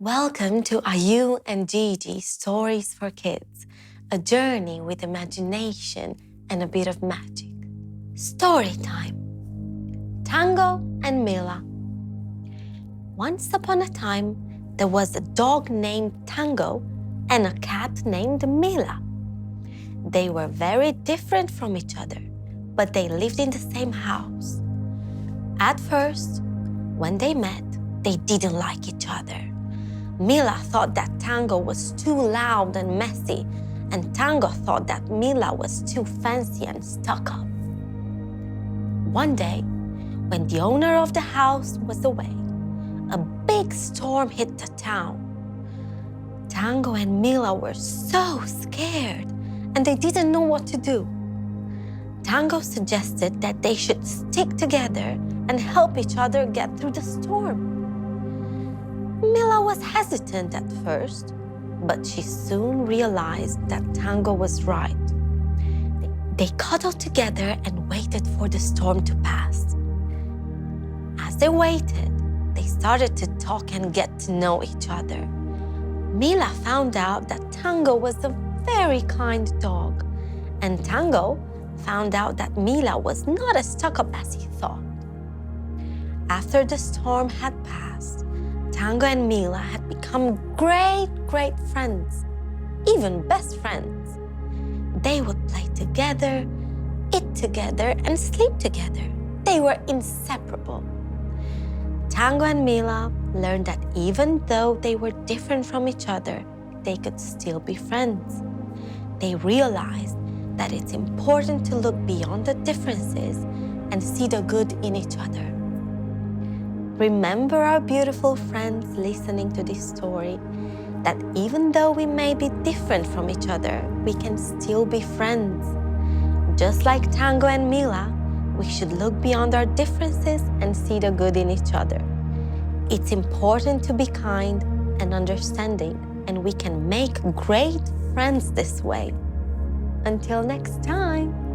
Welcome to Ayu and Gigi Stories for Kids, a journey with imagination and a bit of magic. Story time. Tango and Milla. Once upon a time, there was a dog named Tango and a cat named Milla. They were very different from each other, but they lived in the same house. At first, when they met, they didn't like each other. Milla thought that Tango was too loud and messy, and Tango thought that Milla was too fancy and stuck up. One day, when the owner of the house was away, a big storm hit the town. Tango and Milla were so scared, and they didn't know what to do. Tango suggested that they should stick together and help each other get through the storm. Milla was hesitant at first, but she soon realized that Tango was right. They cuddled together and waited for the storm to pass. As they waited, they started to talk and get to know each other. Milla found out that Tango was a very kind dog, and Tango found out that Milla was not as stuck-up as he thought. After the storm had passed, Tango and Milla had become great friends, even best friends. They would play together, eat together, and sleep together. They were inseparable. Tango and Milla learned that even though they were different from each other, they could still be friends. They realized that it's important to look beyond the differences and see the good in each other. Remember, our beautiful friends listening to this story, that even though we may be different from each other, we can still be friends. Just like Tango and Milla, we should look beyond our differences and see the good in each other. It's important to be kind and understanding, and we can make great friends this way. Until next time.